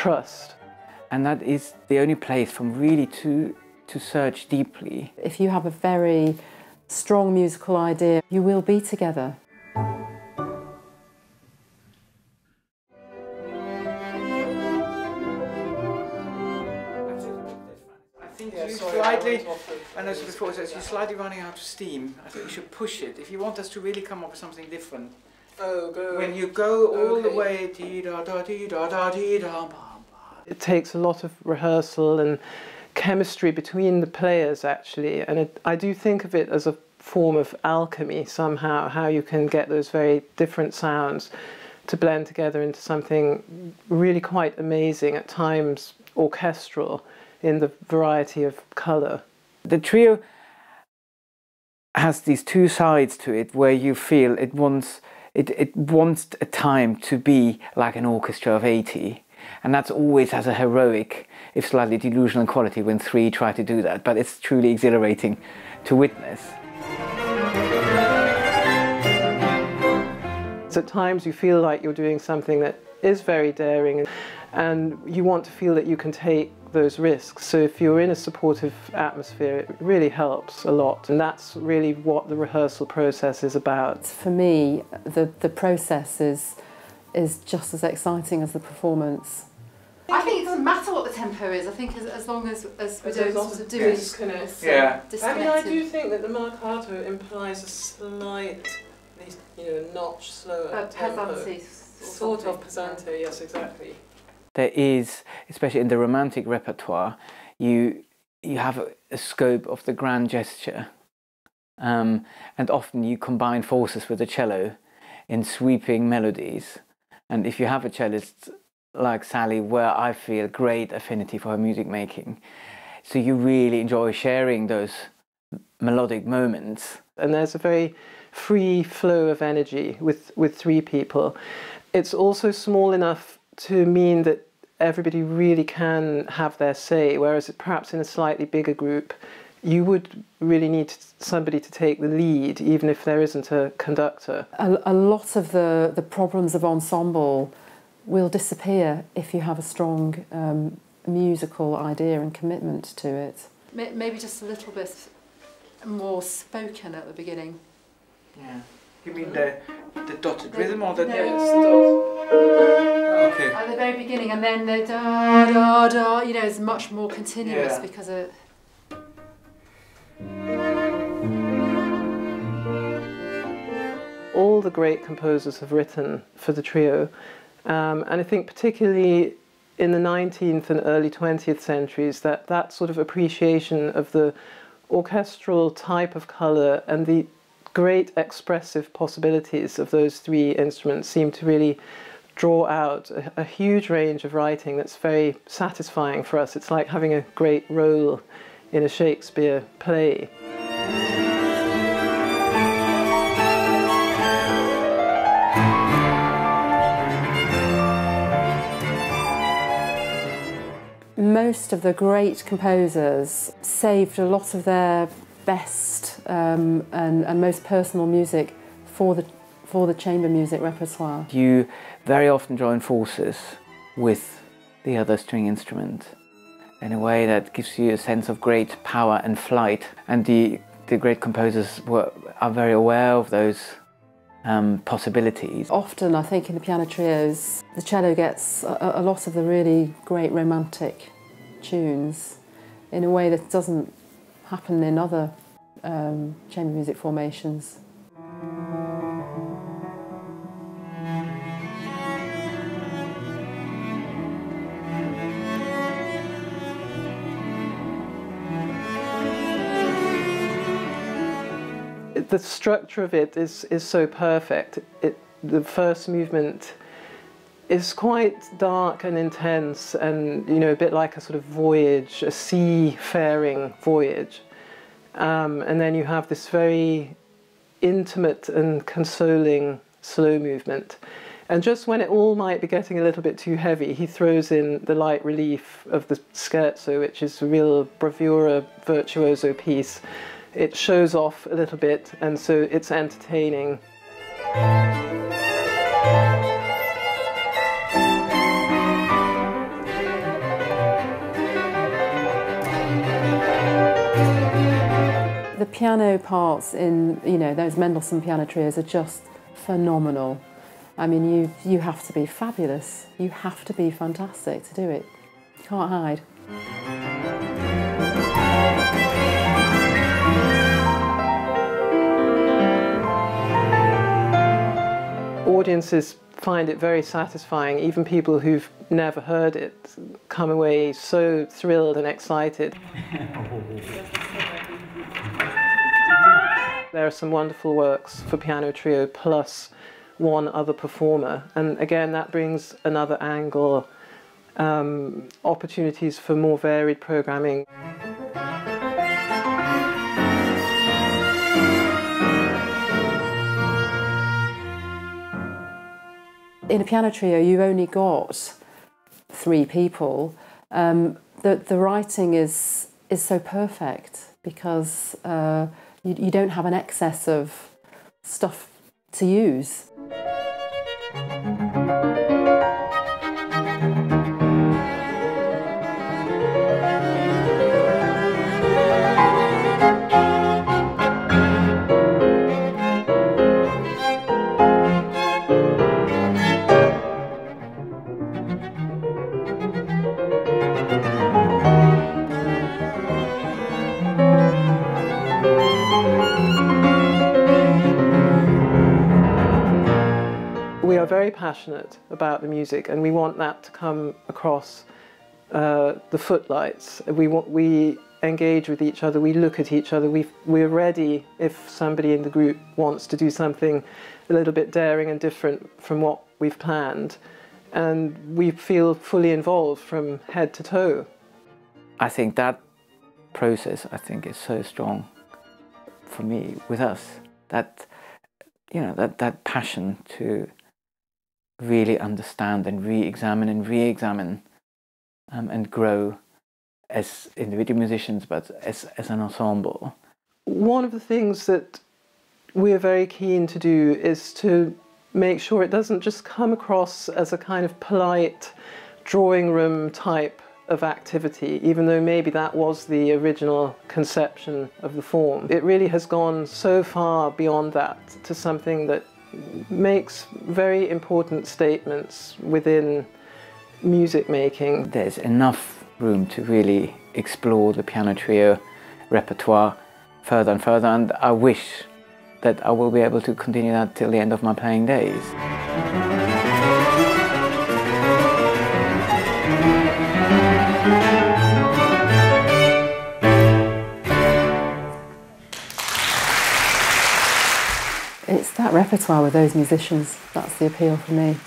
trust. And that is the only place from really to search deeply. If you have a very strong musical idea, you will be together. Slightly, and as before, as you're slightly running out of steam, I think you should push it. If you want us to really come up with something different, when you go all the way, it takes a lot of rehearsal and chemistry between the players, actually, and I do think of it as a form of alchemy somehow, how you can get those very different sounds to blend together into something really quite amazing, at times orchestral, in the variety of colour. The trio has these two sides to it where you feel it wants a time to be like an orchestra of 80, and that's always has a heroic, if slightly delusional quality when three try to do that, but it's truly exhilarating to witness. So at times you feel like you're doing something that is very daring, and you want to feel that you can take those risks. So if you're in a supportive atmosphere, it really helps a lot, and that's really what the rehearsal process is about. For me, the process is just as exciting as the performance. I think it doesn't matter what the tempo is. I think as long as we don't sort of do it. Yeah. I mean, I do think that the marcato implies a slight, notch slower tempo. Sort of pesante, yes, exactly. There is, especially in the romantic repertoire, you have a scope of the grand gesture, and often you combine forces with the cello in sweeping melodies. And if you have a cellist like Sally, where I feel great affinity for her music making, so you really enjoy sharing those melodic moments. And there's a very free flow of energy with three people. It's also small enough to mean that everybody really can have their say, whereas perhaps in a slightly bigger group you would really need somebody to take the lead, even if there isn't a conductor. A lot of the problems of ensemble will disappear if you have a strong musical idea and commitment to it. Maybe just a little bit more spoken at the beginning. Yeah. You mean the dotted rhythm or the... No, it's the dot. Okay. At the very beginning, and then the da da da, is much more continuous because of... All the great composers have written for the trio, and I think particularly in the 19th and early 20th centuries, that sort of appreciation of the orchestral type of colour and the great expressive possibilities of those three instruments seem to really draw out a huge range of writing that's very satisfying for us. It's like having a great role in a Shakespeare play. Most of the great composers saved a lot of their best and most personal music for the chamber music repertoire. You very often join forces with the other string instrument in a way that gives you a sense of great power and flight, and the great composers are very aware of those possibilities. Often, I think in the piano trios, the cello gets a lot of the really great romantic tunes in a way that doesn't happen in other chamber music formations. The structure of it is so perfect. The first movement is quite dark and intense, and a bit like a sort of voyage, a seafaring voyage. And then you have this very intimate and consoling slow movement. And just when it all might be getting a little bit too heavy, he throws in the light relief of the scherzo, which is a real bravura virtuoso piece. It shows off a little bit, and so it's entertaining. piano parts in, you know, those Mendelssohn piano trios are just phenomenal. I mean, you have to be fabulous. You have to be fantastic to do it. You can't hide. Audiences find it very satisfying. Even people who've never heard it come away so thrilled and excited. There are some wonderful works for piano trio plus one other performer, and again that brings another angle, opportunities for more varied programming. In a piano trio, you've only got 3 people. The writing is so perfect because you don't have an excess of stuff to use. We are very passionate about the music, and we want that to come across the footlights. We engage with each other, we look at each other, we're ready if somebody in the group wants to do something a little bit daring and different from what we've planned, and we feel fully involved from head to toe. I think that process, is so strong for me, with us, that, you know, that passion to really understand and re-examine and grow as individual musicians, but as an ensemble. One of the things that we're very keen to do is to make sure it doesn't just come across as a kind of polite drawing room type of activity, even though maybe that was the original conception of the form. It really has gone so far beyond that to something that makes very important statements within music making. There's enough room to really explore the piano trio repertoire further and further, and I wish that I will be able to continue that till the end of my playing days. It's that repertoire with those musicians, that's the appeal for me.